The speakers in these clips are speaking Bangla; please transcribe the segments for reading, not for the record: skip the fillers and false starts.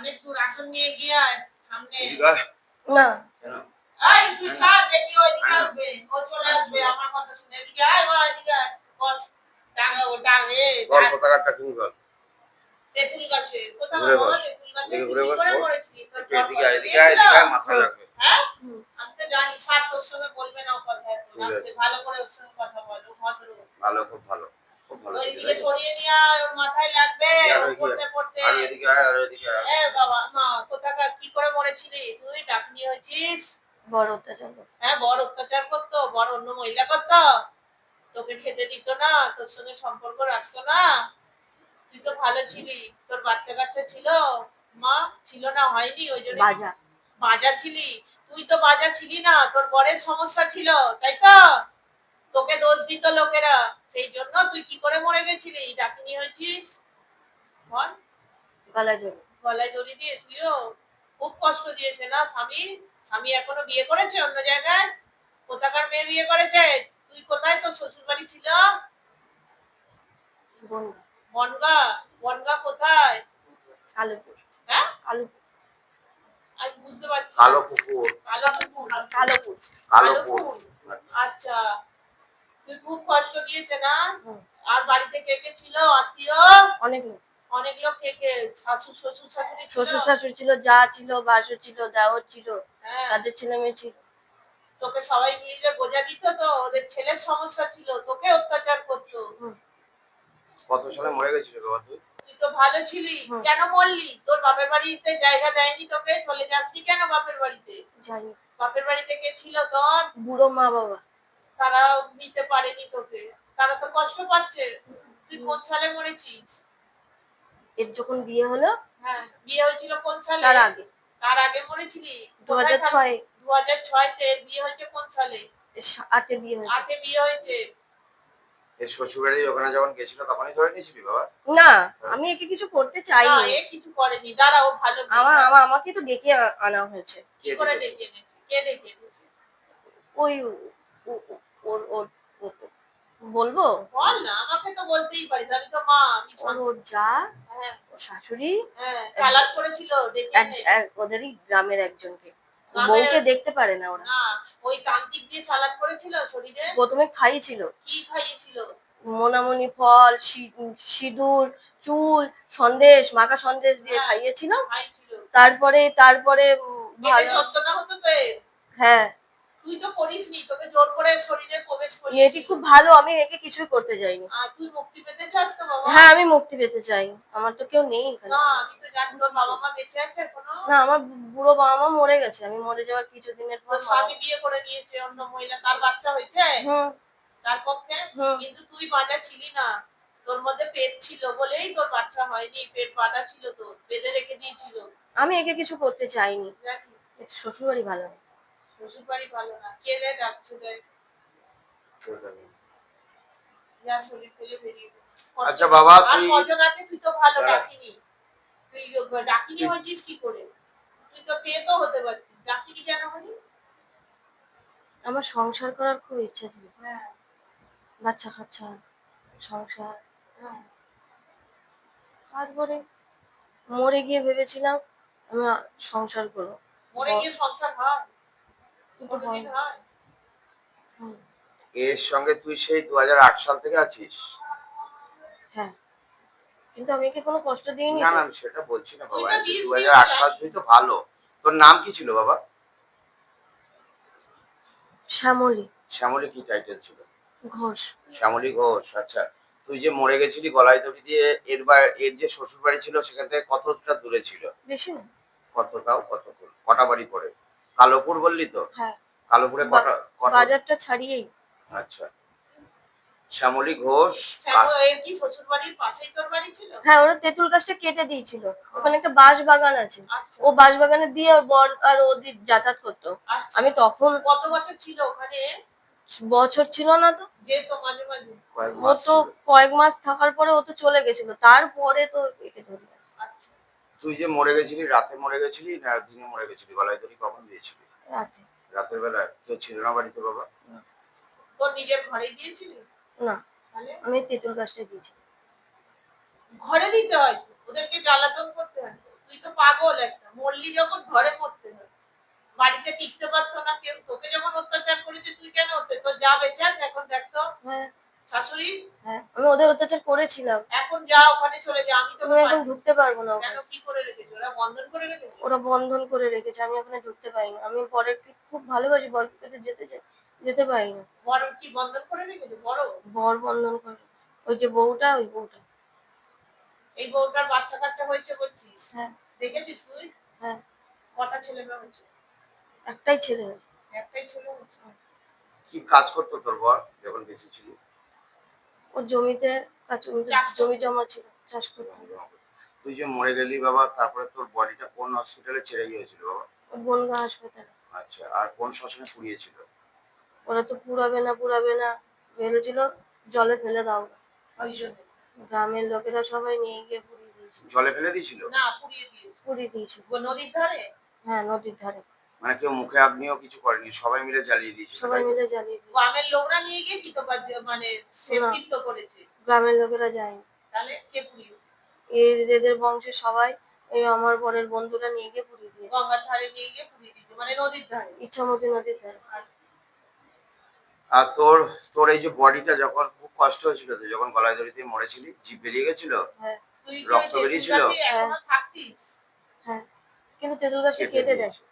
অনেক দূর আসন নিয়ে গিয়ে সামনে না এই তুই ছাড় দেখি ওইদিকে আসবে ও চলে আসবে আমার কথা শুনে এদিকে আয় বা এদিকে বস ডাঙা ও ডাঙে বল পতাকাটা কি বল তেঁতুল গাছে কোথাও বাবা তেঁতুল গাছে কি করে করেছিস একটু এদিকে মাথা লাগবে হ্যাঁ আমি তো জানি ছাড় তোর সঙ্গে বলবে না কথা এখন আস্তে ভালো করে ওর সঙ্গে কথা বলো ভদ্র ভালো খুব ভালো ওইদিকে সরিয়ে নিয়ে ওর মাথায় লাগবে পড়তে পড়তে আর এদিকে আয় আর এদিকে আয় এ বাবা মা কোথাকা কি করে মরেছিলি তুই ডাকনি হয়েছিস বড় অত্যাচার হ্যাঁ বড় অত্যাচার করতো বড় অন্য মহিলা করতো তোকে খেতে দিত না তোর সঙ্গে সম্পর্ক রাখতো না তুই তো ভালো ছিলি তোর বাচ্চা কাচ্চা ছিল মা ছিল না হয়নি ওই জন্য বাজা বাজা ছিলি তুই তো বাজা ছিলি না তোর বরের সমস্যা ছিল তাই তো তোকে দোষ দিত লোকেরা সেই জন্য তুই কি করে মরে গেছিলি ডাকিনি হয়েছিস বল গলায় দড়ি দিয়ে তুইও খুব কষ্ট দিয়েছে না স্বামী স্বামী এখনো বিয়ে করেছে অন্য জায়গায় কোথাকার মেয়ে বিয়ে করেছে তুই কোথায় তোর শ্বশুর বাড়ি ছিল বনগা বনগা কোথায় কালোপুর হ্যাঁ কালোপুর আমি বুঝতে পারছি কালো কুকুর কালোপুর কালোপুর আচ্ছা তুই খুব কষ্ট দিয়েছে না আর বাড়িতে কে কে ছিল আত্মীয় অনেক লোক কে কে শাশুড় শ্বশুর শাশুড়ি ছিল যা ছিল বাসু ছিল দেওর ছিল তাদের ছেলে মেয়ে ছিল তোকে সবাই মিলে বোঝা দিত তো ওদের ছেলের সমস্যা ছিল তোকে অত্যাচার করতো কত সালে মরে গেছিল বাবা তুই তো ভালো ছিলি কেন মরলি তোর বাপের বাড়িতে জায়গা দেয়নি তোকে চলে যাসনি কেন বাপের বাড়িতে জানি বাপের বাড়িতে কে ছিল তোর বুড়ো মা বাবা তারা নিতে পারেনি তোকে তারা তো কষ্ট পাচ্ছে তুই কোন সালে মরেছিস এর যখন বিয়ে হলো হ্যাঁ বিয়ে হয়েছিল কোন সালে তার আগে মরেছিলি 2006 2006 তে বিয়ে হয়েছে কোন সালে 8 এ বিয়ে হয়েছে 8 এ বিয়ে হয়েছে এই শ্বশুরবাড়ি ওখানে যখন গেছিল তখনই ধরে নিয়েছিলি বাবা না আমি একে কিছু করতে চাইনি না এ কিছু করেনি দাঁড়াও ভালো আমাকে তো ডেকে আনা হয়েছে কি করে ডেকে এনেছে কে ডেকে এনেছে ওই ওর বলবো বল না আমাকে তো বলতেই পারিস আমি তো মা আমি ওর যা হ্যাঁ ওর শাশুড়ি চালাক করেছিল ওদেরই গ্রামের একজনকে বউকে দেখতে পারে না ওরা না ওই তান্ত্রিক দিয়ে চালাক করেছিল শরীরে প্রথমে খাইয়েছিল কি খাইয়েছিল মোনামনি ফল সিঁদুর চুল সন্দেশ মাখা সন্দেশ দিয়ে খাইয়েছিল তারপরে ভালো যন্ত্রণা হতো তো হ্যাঁ তুই তো করিসনি তোকে জোর করে শরীরে প্রবেশ করিস এটি খুব ভালো আমি একে কিছুই করতে যাইনি তুই মুক্তি পেতে চাস তো বাবা হ্যাঁ আমি মুক্তি পেতে চাই আমার তো কেউ নেই এখানে না আমি তো জানি তোর বাবা মা বেঁচে আছে এখনো না আমার বুড়ো বাবা মা মরে গেছে আমি মরে যাওয়ার কিছুদিনের পর স্বামী বিয়ে করে নিয়েছে অন্য মহিলা তার বাচ্চা হয়েছে তার পক্ষে কিন্তু তুই বাজা ছিলি না তোর মধ্যে পেট ছিল বলেই তোর বাচ্চা হয়নি পেট বাঁধা ছিল তোর বেঁধে রেখে দিয়েছিল আমি একে কিছু করতে চাইনি শ্বশুর বাড়ি ভালো না শ্বশুর বাড়ি ভালো না কে রে ডাকছে রে যা শরীর ফেলে বেরিয়ে আচ্ছা বাবা তুই কজন আছে তুই তো ভালো ডাকিনি তুই ডাকিনি হয়েছিস কি করে তুই তো পেয়ে তো হতে পারতিস ডাকিনি কেন হলি আমার সংসার করার খুব ইচ্ছা ছিল বাচ্চা কাচ্চা সংসার তারপরে মরে গিয়ে ভেবেছিলাম আমি সংসার করবো মরে গিয়ে সংসার হয় এর সঙ্গে তুই সেই 2008 সাল থেকে আছিস হ্যাঁ কিন্তু আমি কি কোনো কষ্ট দিইনি না না আমি সেটা বলছি না বাবা 2008 সাল তুই তো ভালো তোর নাম কি ছিল বাবা শ্যামলী কি টাইটেল ছিল ঘোষ শ্যামলী ঘোষ আচ্ছা তুই যে মরে গেছিলি গলায় দড়ি দিয়ে এর যে শ্বশুর বাড়ি ছিল সেখান থেকে কতটা দূরে ছিল বেশি না কটা বাড়ি পড়ে কালোপুর বললি তো হ্যাঁ কালোপুরে বাজারটা ছাড়িয়েই আচ্ছা শ্যামলী ঘোষ কি শ্বশুর বাড়ির পাশেই তোর বাড়ি ছিল হ্যাঁ ওরা তেঁতুল গাছটা কেটে দিয়েছিল ওখানে একটা বাঁশ বাগান আছে ও বাঁশ বাগানে দিয়ে ওর বর আর ওদের যাতায়াত করতো আমি তখন কত বছর ছিল ওখানে বছর ছিল না তো যেত মাঝে মাঝে ও তো কয়েক মাস থাকার পরে ও তো চলে গেছিল তারপরে তো একে ধরি তুই যে মরে গেছিলি রাতে মরে গেছিলি না দিনে মরে গেছিলি গলায় দড়ি কখন দিয়েছিলি রাতের বেলা কেউ ছিল না বাড়িতে বাবা তোর নিজের ঘরে গিয়েছিলি না আমি তেঁতুল গাছটা দিয়েছি ঘরে দিতে হয় ওদেরকে জ্বালাতন করতে হয় তুই তো পাগল একটা, মরলি যখন ঘরে মরতে হবে, বাড়িতে টিকতে পারতো না কেউ, তোকে যখন অত্যাচার করেছে তুই কেন হতে, তোর যা বেঁচে আছে এখন দেখতো হ্যাঁ শাশুড়ি, হ্যাঁ আমি ওদের অত্যাচার করেছিলাম। এখন যা ওখানে চলে যা, আমি আমি তোকে এখন ঢুকতে পারবো না কেন, ওখানে। কি করে রেখেছে ওরা, বন্ধন করে রেখেছে? ওরা বন্ধন করে রেখেছে, আমি ওখানে ঢুকতে পারি না। আমি বরের খুব ভালোবাসি, বরের কাছে যেতে চাই, যেতে পারি না। বড় কি বন্ধন করে রেখেছে বড়? বর বন্ধন করে, ওই যে বউটা, ওই বউটা। এই বউটার বাচ্চা কাচ্চা হয়েছে বলছিস? হ্যাঁ দেখেছিস তুই? হ্যাঁ কটা ছেলে মেয়ে হয়েছে? একটাই ছেলে হয়েছে। একটাই ছেলে হয়েছে। কি কাজ করতো তোর বর যখন বেঁচে ছিল? ও জমিতে কাজ, চাষ করতো। জমি জমা ছিল, চাষ করতো। তুই যে মরে গেলি বাবা, তারপরে তোর বডিটা কোন হসপিটালে ছেড়ে গিয়েছিল বাবা? ও বনগা হাসপাতালে। আচ্ছা, আর কোন শ্মশানে পুড়িয়েছিল? ওরা তো পুরাবে না বলেছিল, জলে ফেলে দাও না। ওই জন্য গ্রামের লোকেরা সবাই নিয়ে গিয়ে পুড়িয়ে দিয়েছিল। জলে ফেলে দিয়েছিল? না, পুড়িয়ে দিয়েছে। পুড়িয়ে দিয়েছিল। নদীর ধারে? হ্যাঁ নদীর ধারে। মানে কেউ মুখে আগ্নিও কিছু করেনি, সবাই মিলে জ্বালিয়ে দিয়েছিল? সবাই মিলে জ্বালিয়ে দিয়েছিল। গ্রামের লোকরা নিয়ে গিয়ে কি তো মানে শেষকৃত্য করেছে? গ্রামের লোকেরা যায়নি। তাহলে কে পুড়িয়েছে? এদের বংশের সবাই, এই আমার বরের বন্ধুরা নিয়ে গিয়ে পুড়িয়ে দিয়েছে। গঙ্গার ধারে নিয়ে গিয়ে পুড়িয়ে দিয়েছে, মানে নদীর ধারে? ইচ্ছামতি নদীর ধারে। আর তোর তোর এই যে বডিটা যখন খুব কষ্ট হয়েছিল, তুই যখন গলায় দড়িতে মরেছিলি, জিভ বেরিয়ে গেছিল, হ্যাঁ তুই কি রক্ত ওই বেরিয়েছিল? তেঁতুল গাছে এখনো থাকতিস? হ্যাঁ, কিন্তু তেঁতুল গাছটা কেটে কেটে দেয়। দিয়েছে।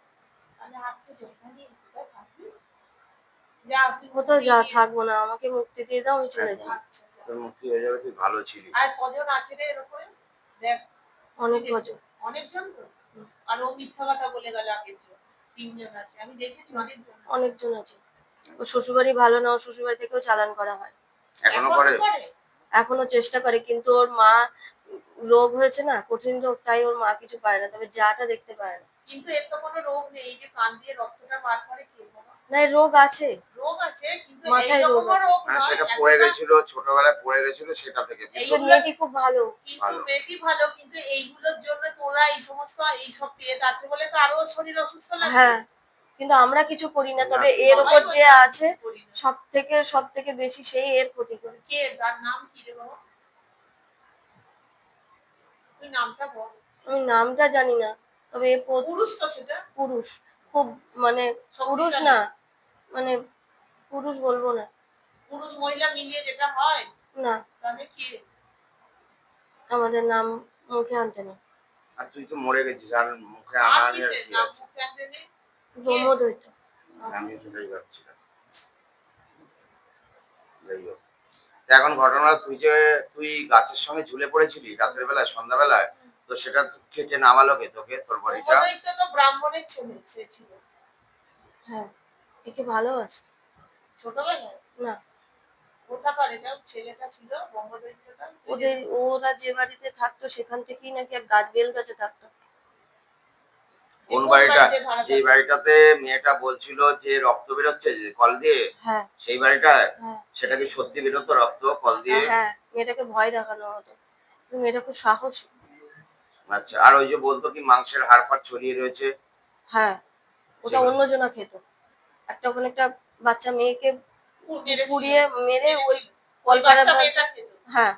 তাহলে আর তো জায়গা নেই, কোথায় থাকবি? যা তুই কোথাও যা নিয়ে- থাকবো না, আমাকে মুক্তি দিয়ে দাও, আমি চলে যাই। আচ্ছা, যা। তোর মুক্তি হয়ে যাবে, তুই ভালো ছিলি। আর কজন আছে রে এরকম? দেখ, অনেক বছর। অনেকজন তো। আর ও মিথ্যা কথা বলে গেল, আগের জন 3 জন আছে, আমি দেখেছি অনেকজন। অনেকজন আছে। ও শ্বশুরবাড়ি ভালো না, ওর শ্বশুরবাড়ি থেকেও চালান করা হয়। এখনো করে? এখনো চেষ্টা করে, কিন্তু ওর মা রোগ হয়েছে না, কঠিন রোগ, তাই ওর মা কিছু পারে না, তবে যাটা দেখতে পারে না। কিন্তু এর তো কোনো রোগ নেই, এই যে কান দিয়ে রক্তটা বার করে কে বাবা? না এর রোগ আছে। রোগ আছে, কিন্তু মাথায় এইরকম রোগ আছে। রোগ মানে নয়। সেটা পড়ে গেছিল, ছোটবেলায় পড়ে গেছিল, সেটা থেকে। কিন্তু মেয়েটি খুব ভালো। কিন্তু ভালো। মেয়েটি ভালো, কিন্তু এইগুলোর জন্য তোরা এই সমস্ত এইসব পেট আছে বলে তো আরো শরীর অসুস্থ লাগে। হ্যাঁ, কিন্তু আমরা কিছু করি না, তবে না, এর সবাই উপর যে বলছে আমি আছে কিছু করি না। সব থেকে বেশি সেই এর ক্ষতি করে। কে, তার নাম কি রে বাবা? তুই নামটা বল। আমি নামটা জানি না, তবে এ পুরুষ তো সেটা? পুরুষ, খুব মানে পুরুষ না, মানে পুরুষ বলবো না। পুরুষ মহিলা মিলিয়ে যেটা হয়? না, তাহলে কি? আমাদের নাম মুখে আনতে নেই। আর তুই তো মরে গেছিস, আর মুখে আর আনার কিসের কি নাম আছে? মুখে আনতে নেই? ব্রহ্মদৈত্য। আমি সেটাই ভাবছিলাম। যাই হোক, তা এখন ঘটনা, তুই গাছের সঙ্গে ঝুলে পড়েছিলি রাতের বেলায়, সন্ধ্যাবেলায়, তো সেটা কেটে নামালো কে তোকে, তোর বডিটা? ব্রহ্মদৈত্য তো ব্রাহ্মণের ছেলে, সে ছিল। হ্যাঁ, একে ভালোবাসে। ছোটবেলায়? না, কোথাকার এটা ছেলেটা ছিল ব্রহ্মদৈত্যটা? ওরা যে বাড়িতে থাকতো সেখান থেকেই নাকি এক গাছ, বেল গাছে থাকতো। কোন বাড়িটা? যে বাড়িটাতে মেয়েটা বলছিল যে রক্ত বেরোচ্ছে যে কল দিয়ে, হ্যাঁ সেই বাড়িটায়? হ্যাঁ সেটা কি সত্যি বেরোতো রক্ত কল দিয়ে? হ্যাঁ, মেয়েটাকে ভয় দেখানো হতো, কিন্তু মেয়েটা খুব সাহসী। আচ্ছা, আর ওই যে বলতো কি মাংসের হাড় ফাড় ছড়িয়ে রয়েছে? হ্যাঁ, ওটা অন্যজনা খেত। ওখানে একটা বাচ্চা মেয়েকে পুড়িয়ে মেরে ওই কলপাড়া। হ্যাঁ,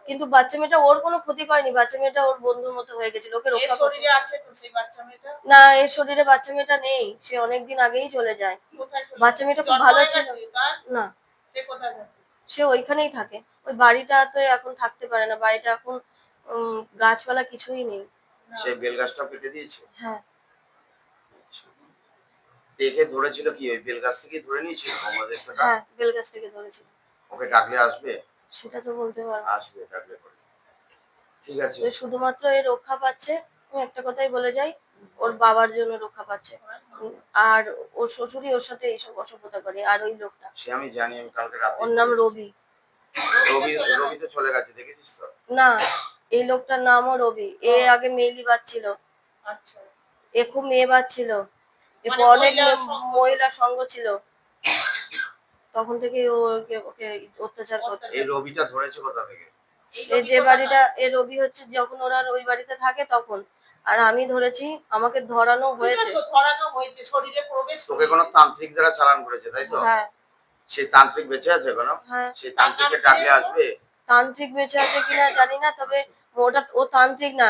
কিন্তু বাচ্চা মেয়েটা ওর কোনো ক্ষতি করেনি, বাচ্চা মেয়েটা ওর বন্ধুর মতো হয়ে গেছিল, ওকে রক্ষা করতে। না, এর শরীরে বাচ্চা মেয়েটা নেই, সে অনেকদিন আগেই চলে যায়। বাচ্চা মেয়েটা খুব ভালো ছিল না, সে ওইখানেই থাকে। ওই বাড়িটাতে এখন থাকতে পারে না, বাড়িটা এখন গাছপালা কিছুই নেই। সেই বেল গাছটাও কেটে দিয়েছে? হ্যাঁ, দেখে ধরেছিল কি, ওই বেল গাছ থেকে ধরে নিয়েছিল আমাদের? হ্যাঁ বেল গাছ থেকে ধরেছিল। ওকে ডাকলে আসবে? সেটা তো বলতে পারবো। আসবে, ডাকলে পরে। ঠিক আছে। শুধুমাত্র এ রক্ষা পাচ্ছে, আমি একটা কথাই বলে যাই, ওর বাবার জন্য রক্ষা পাচ্ছে। আর ওর শ্বশুরই ওর সাথে এইসব অসভ্যতা করে। আর ওই লোকটা, সে আমি জানি, আমি কালকে রাতে ওর নাম রবি। রবি তো চলে গেছে, দেখেছিস তো? না, এই লোকটার নামও রবি। এ আগে মেয়েলি বাচ্ছিল, এ খুব মেয়ে বাচ্ছিল, অনেক মহিলা সঙ্গ ছিল, তখন থেকে ওকে অত্যাচার করতো। এই রবিটা ধরেছে কোথা থেকে? এই যে বাড়িটা, এ রবি হচ্ছে যখন ওরা ওই বাড়িতে থাকে তখন। আর আমি ধরেছি, আমাকে ধরানো হয়েছে। শরীরে প্রবেশ। তোকে কোনো তান্ত্রিক দ্বারা চালান করেছে, তাই তো? হ্যাঁ। সেই তান্ত্রিক বেঁচে আছে এখনো? হ্যাঁ। সেই তান্ত্রিককে ডাকলে আসবে? তান্ত্রিক বেঁচে আছে কিনা জানি না, তবে ও তান্ত্রিক না,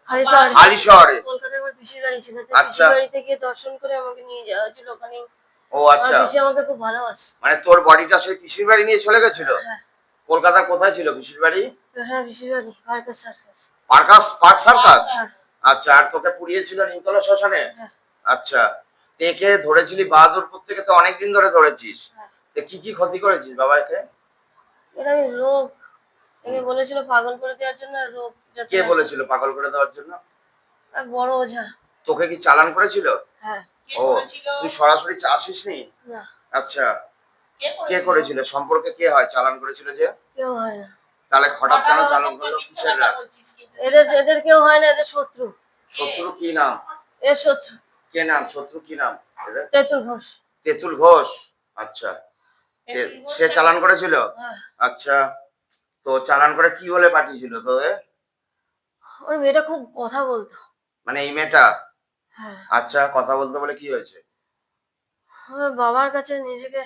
হালিশহরে। হালিশহরে? কলকাতায় আমার পিসির বাড়ি ছিল, তো আচ্ছা। পিসির বাড়িতে গিয়ে দর্শন করে আমাকে নিয়ে যাওয়া হয়েছিল ওখানে। ও আমার আচ্ছা, পিসি আমাকে খুব ভালোবাসে। মানে তোর বডিটা সেই পিসির বাড়ি নিয়ে চলে গেছিল? হ্যাঁ। কলকাতার কোথায় ছিল পিসির বাড়ি? হ্যাঁ, পিসির বাড়ি পার্কের সার্কাস। Park circus? হ্যাঁ। আচ্ছা, আর তোকে পুড়িয়েছিল নিমতলা শ্মশানে? হ্যাঁ। আচ্ছা, একে ধরেছিলি বাহাদুরপুর থেকে, তো অনেকদিন ধরে ধরেছিস। হ্যাঁ। তো কি কি ক্ষতি করেছিস বাবাকে? এটা আমি রোগ, একে বলেছিল পাগল করে দেওয়ার জন্য, আর রোগ যাতে কে না- বলেছিল পাগল করে দেওয়ার জন্য? এক বড় ওঝা। তোকে কি চালান করেছিল? হ্যাঁ। কে ও, করেছিল? তুই সরাসরি আসিসনি? না, আচ্ছা, কে কে করেছিল? সম্পর্কে কে হয় চালান করেছিল যে? কেউ হয় না। তাহলে হঠাৎ কেন হঠাৎ চালান ওরকম করলো মিথ্যে কিসের কথা রাগ? বলছিস কিন্তু। এদের কেউ হয় না, এদের শত্রু। শত্রু কি নাম? এর শত্রু কে নাম? শত্রু কি নাম এদের? তেঁতুল ঘোষ। তেঁতুল ঘোষ? আচ্ছা, সে চালান করেছিল? হ্যাঁ। আচ্ছা, তো চালান করে কি বলে পাঠিয়েছিল তোদের? ওর মেয়েটা খুব কথা বলতো। মানে এই মেয়েটা? হ্যাঁ। আচ্ছা, কথা বলতে বলে কি হয়েছে? আমার বাবার কাছে নিজেকে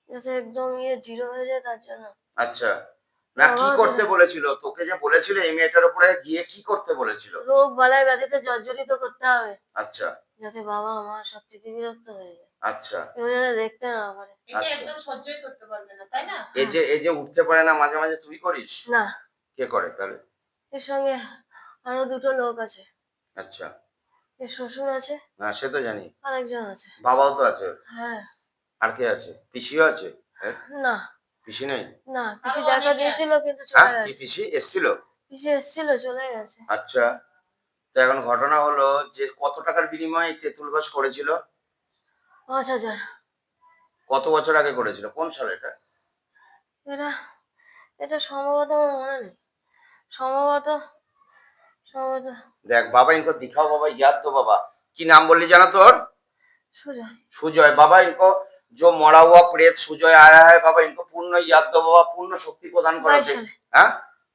যাতে একদম জিরো হয়ে যায় তার জন্য। আচ্ছা, না কি করতে বলেছিল তোকে? যে বলেছিল এই মেয়েটার উপরে গিয়ে কি করতে বলেছিল? রোগ বালাই ব্যাধিতে জর্জরিত করতে হবে, আচ্ছা যাতে বাবা মা সব থেকে বিরক্ত হয়ে যায়, আচ্ছা কেউ যাতে দেখতে না পারে। এটা আচ্ছা। একদম সহ্যই করতে পারবে না, তাই না? এই যে উঠতে পারে না মাঝে মাঝে, তুই করিস? না, কে করে তাহলে? এর সঙ্গে আরো দুটো লোক আছে। আচ্ছা, এর শ্বশুর আছে, না সে তো জানি। আর একজন আছে। বাবাও তো আছে? হ্যাঁ। আর কে আছে? পিসিও আছে? হ্যাঁ? না, পিসি নেই? না, পিসি আরো দেখা অনেকে দিয়েছিল কিন্তু হ্যাঁ, চলে কি গেছে। পিসি এসেছিল? পিসি এসেছিল, চলে গেছে। আচ্ছা, তো এখন ঘটনা হলো যে কত টাকার বিনিময়ে তেঁতুল ঘোষ করেছিল? 5,000। কত বছর আগে করেছিল? কোন সালে এটা? এটা এটা সম্ভবত আমার মনে নেই। সম্ভবত সম্ভবত দেখ बाबा इनको दिखाओ बाबा, याद दो बाबा। की नाम बोल ली जाना তোর? সুজয়। सुजय। बाबा इनको जो मरा हुआ प्रेत सुजय आया है बाबा, इनको पूर्ण याद दो बाबा, पूर्ण শক্তি প্রদান করো। 22 সালে। হ্যাঁ,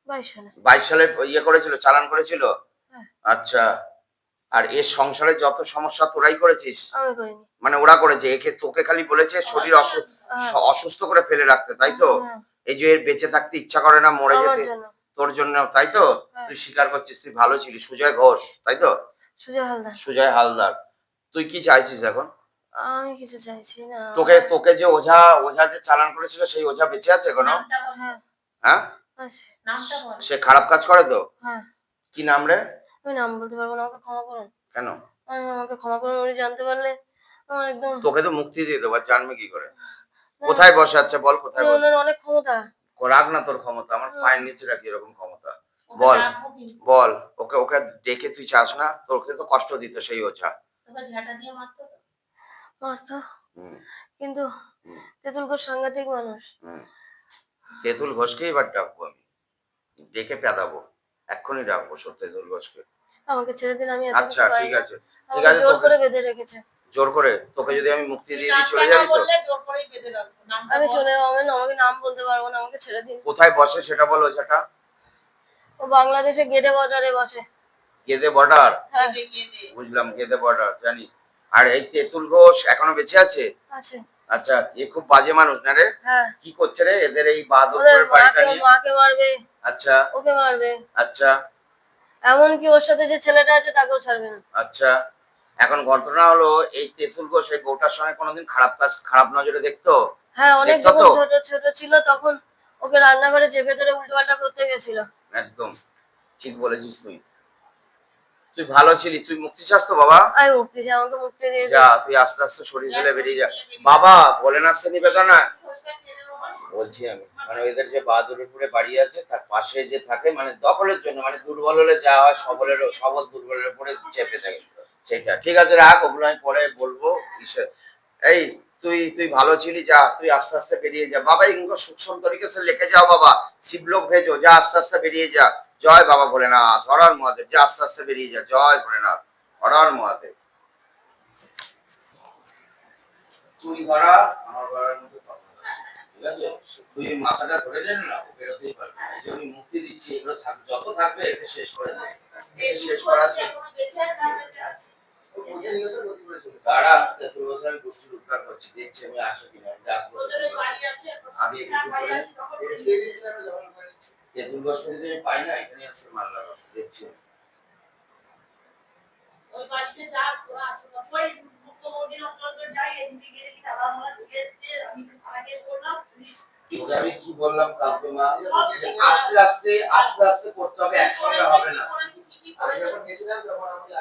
22 সালে। 22 সালে ইয়ে করেছিল, চালান করেছিল? হ্যাঁ। আচ্ছা, আর এর সংসারে যত সমস্যা তোরাই করেছিস? আমি করিনি। মানে ওরা করেছে? একে তোকে খালি বলেছে শরীর হ্যাঁ। অসুস্থ করে ফেলে রাখতে, তাই তো? হ্যাঁ। এই যে এর বেঁচে থাকতে ইচ্ছা করে না, মরে আমার যেতে জন্য। তোর জন্য, তাই তো? হ্যাঁ। তুই স্বীকার করছিস তুই ভালো ছিলি। সুজয় ঘোষ, তাই তো? সুজয় হালদার। সুজয় হালদার। তুই কি চাইছিস এখন? আমি কিছু চাইছি না। তোকে যে ওঝা যে চালান করেছিল সেই ওঝা বেঁচে আছে এখনো? নামটা বল। হ্যাঁ, হ্যাঁ, আছে। নামটা বল। সে খারাপ কাজ করে তো? হ্যাঁ। কি নাম রে? আমি নাম বলতে পারবো না, আমাকে ক্ষমা করুন। কেন? আমাকে ক্ষমা করুন, উনি জানতে পারলে আমার একদম। তোকে তো মুক্তি দিয়ে দেবো, আর জানবে কি করে? না, কোথায় বসে? আচ্ছা বল কোথায় বসে। ওনার অনেক ক্ষমতা। রাখ না তোর ক্ষমতা, আমার পায়ের নিচে রাখি এরকম ক্ষমতা। ওকে বল ডাকবো কিন্তু। বল, ওকে ওকে ডেকে তুই চাস না? তোকে তো কষ্ট দিত সেই ওঝা। তোকে ঝাঁটা দিয়ে মারতো তো? মারতো, হুম, কিন্তু হুম, তেঁতুল ঘোষ সাংঘাতিক মানুষ। হুম। তেঁতুল ঘোষকে এবার ডাকবো আমি, ডেকে পেদাবো, এক্ষুনি ডাকবো তেঁতুল ঘোষকে। আমাকে ছেড়ে দিন, আমি এত আচ্ছা কিছু পারি ঠিক না। আছে, ঠিক আমাকে আছে। জোর তোকে করে বেঁধে রেখেছে। জোর করে তোকে যদি আমি মুক্তি তুই দিয়ে দিই নামটা চলে না যাবি তো? বললে জোর করেই বেঁধে রাখবো। নামটা আমি বল। চলে যাবো, আমাকে নাম বলতে পারবো না, আমাকে ছেড়ে দিন। কোথায় বসে সেটা বল ওঝাটা। ও বাংলাদেশে গেদে বাজারে বসে। গেদে বর্ডার? হ্যাঁ, গেদে, গেদে। বুঝলাম, গেদে বর্ডার জানি। আর এই তেঁতুল ঘোষ এখনো বেঁচে আছে? আছে। আচ্ছা, এ খুব বাজে মানুষ না রে? হ্যাঁ, কি করছে রে এদের এই ওদের বাহাদুরপুরের বাড়িটা নিয়ে? মাকে মারবে, আচ্ছা ওকে মারবে, আচ্ছা এমনকি ওর সাথে যে ছেলেটা আছে তাকেও ছাড়বে না। আচ্ছা। এখন ঘটনা হলো এই তেঁতুল ঘোষ এই বউটার সঙ্গে কোনোদিন খারাপ নজরে দেখতো? হ্যাঁ, অনেক দেখতো যখন তো? ছোট ছোট ছিল তখন ওকে রান্নাঘরে চেপে ধরে উল্টোপাল্টা করতে গেছিল। একদম ঠিক বলেছিস তুই। তুই ভালো ছিলি, তুই মুক্তি চাস তো বাবা? আমি মুক্তি চাই, আমাকে মুক্তি দিয়ে যা, দিন। তুই আস্তে আস্তে শরীর ফেলে বেরিয়ে যা বাবা। বলে না আসছে নিবেদনা বলছি আমি, মানে এদের যে বাহাদুরপুরে বাড়ি আছে তার পাশে যে থাকে, মানে দখলের জন্য, মানে দুর্বল হলে যা হয় সবল দুর্বলের উপরে চেপে থাকে সেটা। ঠিক আছে রাখ, ওগুলো আমি পরে বলবো। এই তুই তুই ভালো ছিলি, যা তুই আস্তে আস্তে বেরিয়ে যা বাবা। इनको सूक्ष्म तरीके से लेके जाओ बाबा, शिवलोक भेजो, যা আস্তে আস্তে বেরিয়ে যা। জয় বাবা ভোলেনাথ, হর হর মহাদেব, যা আস্তে আস্তে বেরিয়ে যা। জয় ভোলেনাথ, হর হর মহাদেব। তুই ভরা আমার ভরার মধ্যে পাবো না, ঠিক আছে? তুই এই মাথাটা ধরে নে না, ও বেরোতেই পারবে না। এই যে আমি মুক্তি দিচ্ছি, এগুলো যত থাকবে এটা শেষ করে দে। শেষ করার জন্য এখনো বেঁচে আছে, না বেঁচে আছে? দাঁড়া, তেঁতুল ঘোষ আমি গোষ্ঠীর উদ্ধার করছি, দেখছি আমি আসো কিনা। আমি ডাকবো তোদের ওই বাড়ি আছে এখন? আমি একটু বাড়ি করে আছে তখন এসে দিচ্ছি, আমি দখল করে নিচ্ছি। তেঁতুল ঘোষকে যদি আমি পাই না, এখানে আজকে মাল লাগাবো, দেখছি। ওই বাড়িতে যাস তোরা আশেপাশে ওই মুখ্যমন্ত্রীর অন্তর্গত যাই এমপি গেলে কি তারা আমরা ঢুকে আমি থানা কেস করলাম পুলিশ তোকে আমি কি বললাম কালকে মা আস্তে আস্তে করতে হবে, একসঙ্গে হবে না। কি করেছি আমি যখন গেছিলাম তখন আমাকে